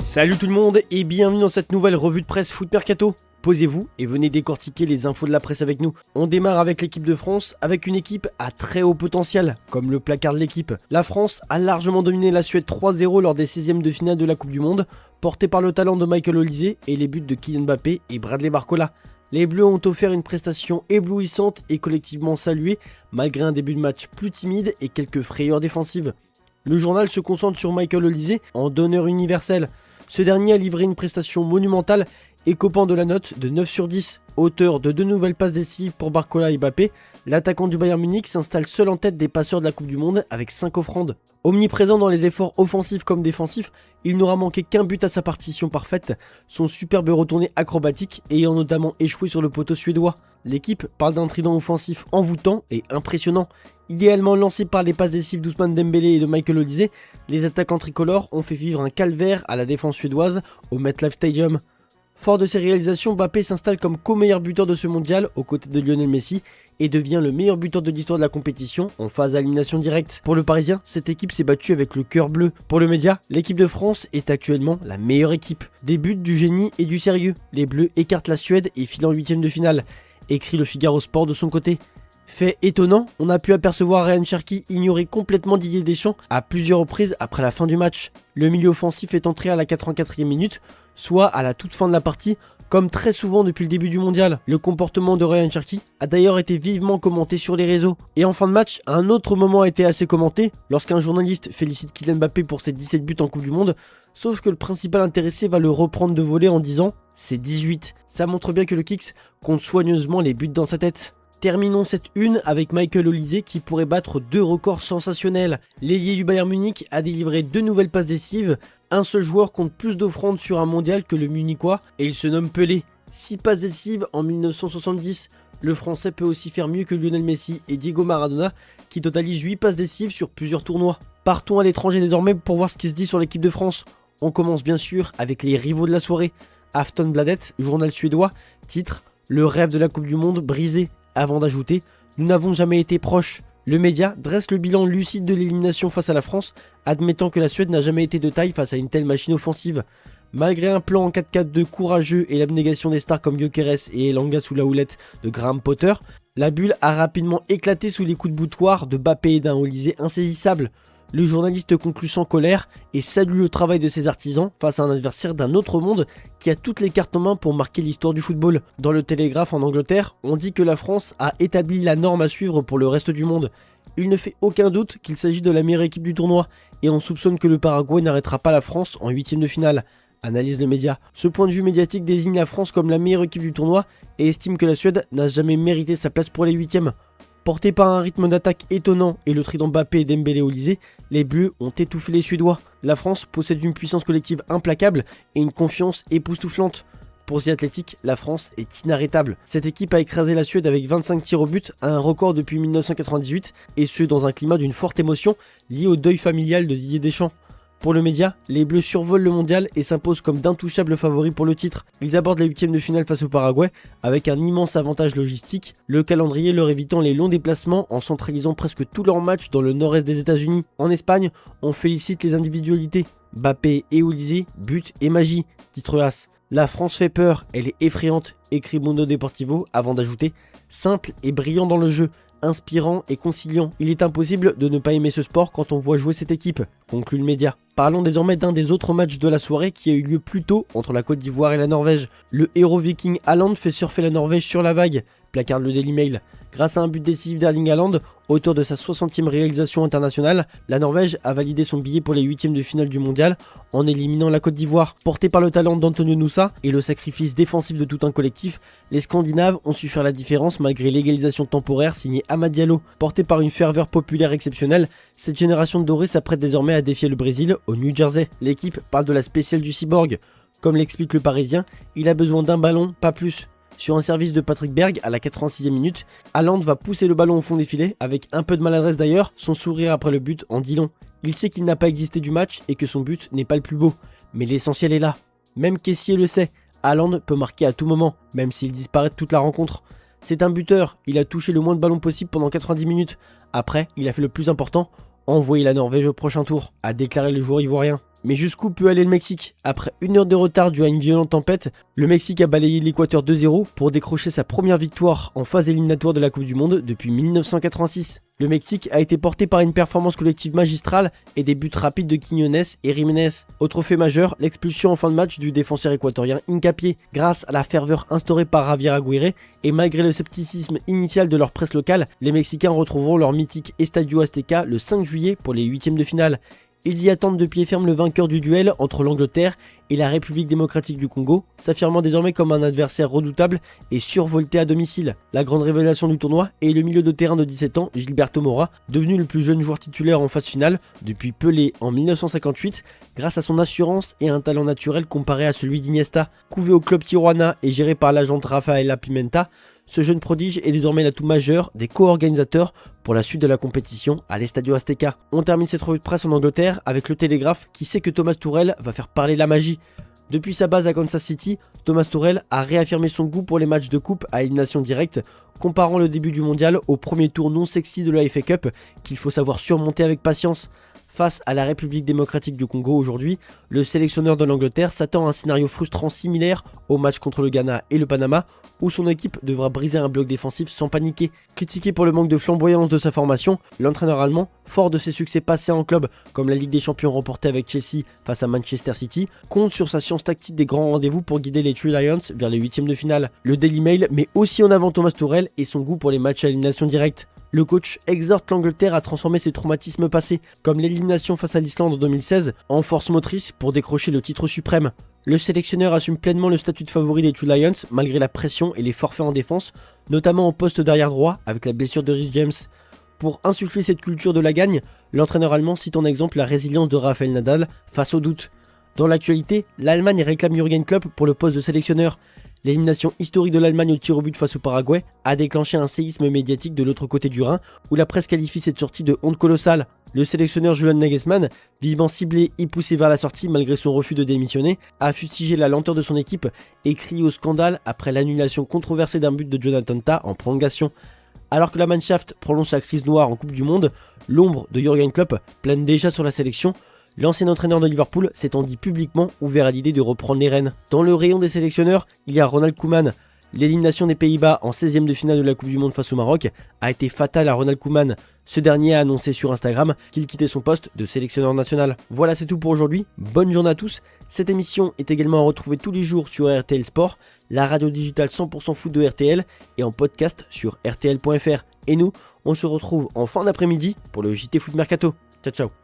Salut tout le monde et bienvenue dans cette nouvelle revue de presse Foot Mercato. Posez-vous et venez décortiquer les infos de la presse avec nous. On démarre avec l'équipe de France, avec une équipe à très haut potentiel, comme le placard de l'équipe. La France a largement dominé la Suède 3-0 lors des 16e de finale de la Coupe du Monde, porté par le talent de Michael Olise et les buts de Kylian Mbappé et Bradley Barcola. Les Bleus ont offert une prestation éblouissante et collectivement saluée, malgré un début de match plus timide et quelques frayeurs défensives. Le journal se concentre sur Michael Olise en donneur universel. Ce dernier a livré une prestation monumentale et copant de la note de 9 sur 10. Auteur de 2 nouvelles passes décisives pour Barcola et Mbappé, l'attaquant du Bayern Munich s'installe seul en tête des passeurs de la Coupe du Monde avec 5 offrandes. Omniprésent dans les efforts offensifs comme défensifs, il n'aura manqué qu'un but à sa partition parfaite, son superbe retourné acrobatique ayant notamment échoué sur le poteau suédois. L'équipe parle d'un trident offensif envoûtant et impressionnant. Idéalement lancé par les passes décisives d'Ousmane Dembélé et de Michael Olise, les attaquants tricolores ont fait vivre un calvaire à la défense suédoise au MetLife Stadium. Fort de ses réalisations, Mbappé s'installe comme co-meilleur buteur de ce mondial aux côtés de Lionel Messi et devient le meilleur buteur de l'histoire de la compétition en phase d'élimination directe. Pour le Parisien, cette équipe s'est battue avec le cœur bleu. Pour le média, l'équipe de France est actuellement la meilleure équipe. Des buts, du génie et du sérieux. Les Bleus écartent la Suède et filent en 8e de finale, écrit le Figaro Sport de son côté. Fait étonnant, on a pu apercevoir Ryan Cherki ignorer complètement Didier Deschamps à plusieurs reprises après la fin du match. Le milieu offensif est entré à la 84e minute, soit à la toute fin de la partie, comme très souvent depuis le début du mondial. Le comportement de Ryan Cherki a d'ailleurs été vivement commenté sur les réseaux. Et en fin de match, un autre moment a été assez commenté, lorsqu'un journaliste félicite Kylian Mbappé pour ses 17 buts en Coupe du Monde, sauf que le principal intéressé va le reprendre de voler en disant « c'est 18 ». Ça montre bien que le Kicks compte soigneusement les buts dans sa tête. Terminons cette une avec Michael Olise qui pourrait battre 2 records sensationnels. L'ailier du Bayern Munich a délivré 2 nouvelles passes décisives. Un seul joueur compte plus d'offrandes sur un mondial que le Munichois et il se nomme Pelé. 6 passes décisives en 1970. Le français peut aussi faire mieux que Lionel Messi et Diego Maradona qui totalisent 8 passes décisives sur plusieurs tournois. Partons à l'étranger désormais pour voir ce qui se dit sur l'équipe de France. On commence bien sûr avec les rivaux de la soirée. Aftonbladet, journal suédois, titre « Le rêve de la Coupe du Monde brisé ». Avant d'ajouter « Nous n'avons jamais été proches ». Le média dresse le bilan lucide de l'élimination face à la France, admettant que la Suède n'a jamais été de taille face à une telle machine offensive. Malgré un plan en 4-4-2 courageux et l'abnégation des stars comme Gyökeres et Elanga sous la houlette de Graham Potter, la bulle a rapidement éclaté sous les coups de boutoir de Mbappé et d'un Olise insaisissable. Le journaliste conclut sans colère et salue le travail de ses artisans face à un adversaire d'un autre monde qui a toutes les cartes en main pour marquer l'histoire du football. Dans le Télégraphe en Angleterre, on dit que la France a établi la norme à suivre pour le reste du monde. Il ne fait aucun doute qu'il s'agit de la meilleure équipe du tournoi et on soupçonne que le Paraguay n'arrêtera pas la France en 8e de finale. Analyse le média. Ce point de vue médiatique désigne la France comme la meilleure équipe du tournoi et estime que la Suède n'a jamais mérité sa place pour les 8e. Portés par un rythme d'attaque étonnant et le trident Mbappé, Dembélé, Olise, les Bleus ont étouffé les Suédois. La France possède une puissance collective implacable et une confiance époustouflante. Pour The Athletic, la France est inarrêtable. Cette équipe a écrasé la Suède avec 25 tirs au but, à un record depuis 1998, et ce dans un climat d'une forte émotion liée au deuil familial de Didier Deschamps. Pour le média, les Bleus survolent le mondial et s'imposent comme d'intouchables favoris pour le titre. Ils abordent la 8e de finale face au Paraguay avec un immense avantage logistique, le calendrier leur évitant les longs déplacements en centralisant presque tous leurs matchs dans le nord-est des États-Unis. En Espagne, on félicite les individualités. Mbappé et Olise, but et magie, titre As. La France fait peur, elle est effrayante, écrit Mundo Deportivo avant d'ajouter « simple et brillant dans le jeu ». Inspirant et conciliant. Il est impossible de ne pas aimer ce sport quand on voit jouer cette équipe, conclut le média. Parlons désormais d'un des autres matchs de la soirée qui a eu lieu plus tôt entre la Côte d'Ivoire et la Norvège. Le héros viking Haaland fait surfer la Norvège sur la vague, placarde le Daily Mail. Grâce à un but décisif d'Erling Haaland, auteur de sa 60e réalisation internationale, la Norvège a validé son billet pour les 8e de finale du mondial en éliminant la Côte d'Ivoire. Porté par le talent d'Antonio Nusa et le sacrifice défensif de tout un collectif, les Scandinaves ont su faire la différence malgré l'égalisation temporaire signée Amad Diallo. Porté par une ferveur populaire exceptionnelle, cette génération de dorés s'apprête désormais à défier le Brésil au New Jersey. L'équipe parle de la spéciale du cyborg. Comme l'explique le Parisien, il a besoin d'un ballon, pas plus. Sur un service de Patrick Berg à la 86e minute, Haaland va pousser le ballon au fond des filets, avec un peu de maladresse d'ailleurs, son sourire après le but en dit long. Il sait qu'il n'a pas existé du match et que son but n'est pas le plus beau. Mais l'essentiel est là. Même Kessié le sait, Haaland peut marquer à tout moment, même s'il disparaît de toute la rencontre. C'est un buteur, il a touché le moins de ballons possible pendant 90 minutes. Après, il a fait le plus important, envoyer la Norvège au prochain tour, a déclaré le joueur ivoirien. Mais jusqu'où peut aller le Mexique? Après 1 heure de retard dû à une violente tempête, le Mexique a balayé l'Équateur 2-0 pour décrocher sa première victoire en phase éliminatoire de la Coupe du Monde depuis 1986. Le Mexique a été porté par une performance collective magistrale et des buts rapides de Quiñones et Jiménez. Autre fait majeur, l'expulsion en fin de match du défenseur équatorien Hincapié. Grâce à la ferveur instaurée par Javier Aguirre et malgré le scepticisme initial de leur presse locale, les Mexicains retrouveront leur mythique Estadio Azteca le 5 juillet pour les huitièmes de finale. Ils y attendent de pied ferme le vainqueur du duel entre l'Angleterre et la République démocratique du Congo, s'affirmant désormais comme un adversaire redoutable et survolté à domicile. La grande révélation du tournoi est le milieu de terrain de 17 ans, Gilberto Mora, devenu le plus jeune joueur titulaire en phase finale depuis Pelé en 1958, grâce à son assurance et un talent naturel comparé à celui d'Iniesta. Couvé au club Tijuana et géré par l'agente Rafaela Pimenta, ce jeune prodige est désormais l'atout majeur des co-organisateurs pour la suite de la compétition à l'Estadio Azteca. On termine cette revue de presse en Angleterre avec le Télégraphe qui sait que Thomas Tuchel va faire parler la magie. Depuis sa base à Kansas City, Thomas Tuchel a réaffirmé son goût pour les matchs de coupe à élimination directe, comparant le début du mondial au premier tour non sexy de la FA Cup qu'il faut savoir surmonter avec patience. Face à la République démocratique du Congo aujourd'hui, le sélectionneur de l'Angleterre s'attend à un scénario frustrant similaire au match contre le Ghana et le Panama, où son équipe devra briser un bloc défensif sans paniquer. Critiqué pour le manque de flamboyance de sa formation, l'entraîneur allemand, fort de ses succès passés en club, comme la Ligue des Champions remportée avec Chelsea face à Manchester City, compte sur sa science tactique des grands rendez-vous pour guider les Three Lions vers les huitièmes de finale. Le Daily Mail met aussi en avant Thomas Tuchel et son goût pour les matchs à élimination directe. Le coach exhorte l'Angleterre à transformer ses traumatismes passés, comme l'élimination face à l'Islande en 2016, en force motrice pour décrocher le titre suprême. Le sélectionneur assume pleinement le statut de favori des Two Lions malgré la pression et les forfaits en défense, notamment au poste d'arrière droit avec la blessure de Reece James. Pour insuffler cette culture de la gagne, l'entraîneur allemand cite en exemple la résilience de Rafael Nadal face aux doutes. Dans l'actualité, l'Allemagne réclame Jürgen Klopp pour le poste de sélectionneur. L'élimination historique de l'Allemagne au tir au but face au Paraguay a déclenché un séisme médiatique de l'autre côté du Rhin, où la presse qualifie cette sortie de honte colossale. Le sélectionneur Julian Nagelsmann, vivement ciblé et poussé vers la sortie malgré son refus de démissionner, a fustigé la lenteur de son équipe et crié au scandale après l'annulation controversée d'un but de Jonathan Tah en prolongation. Alors que la Mannschaft prolonge sa crise noire en Coupe du Monde, l'ombre de Jürgen Klopp plane déjà sur la sélection. L'ancien entraîneur de Liverpool s'étant dit publiquement ouvert à l'idée de reprendre les rênes. Dans le rayon des sélectionneurs, il y a Ronald Koeman. L'élimination des Pays-Bas en 16e de finale de la Coupe du Monde face au Maroc a été fatale à Ronald Koeman. Ce dernier a annoncé sur Instagram qu'il quittait son poste de sélectionneur national. Voilà, c'est tout pour aujourd'hui. Bonne journée à tous. Cette émission est également à retrouver tous les jours sur RTL Sport, la radio digitale 100% foot de RTL et en podcast sur rtl.fr. Et nous, on se retrouve en fin d'après-midi pour le JT Foot Mercato. Ciao ciao.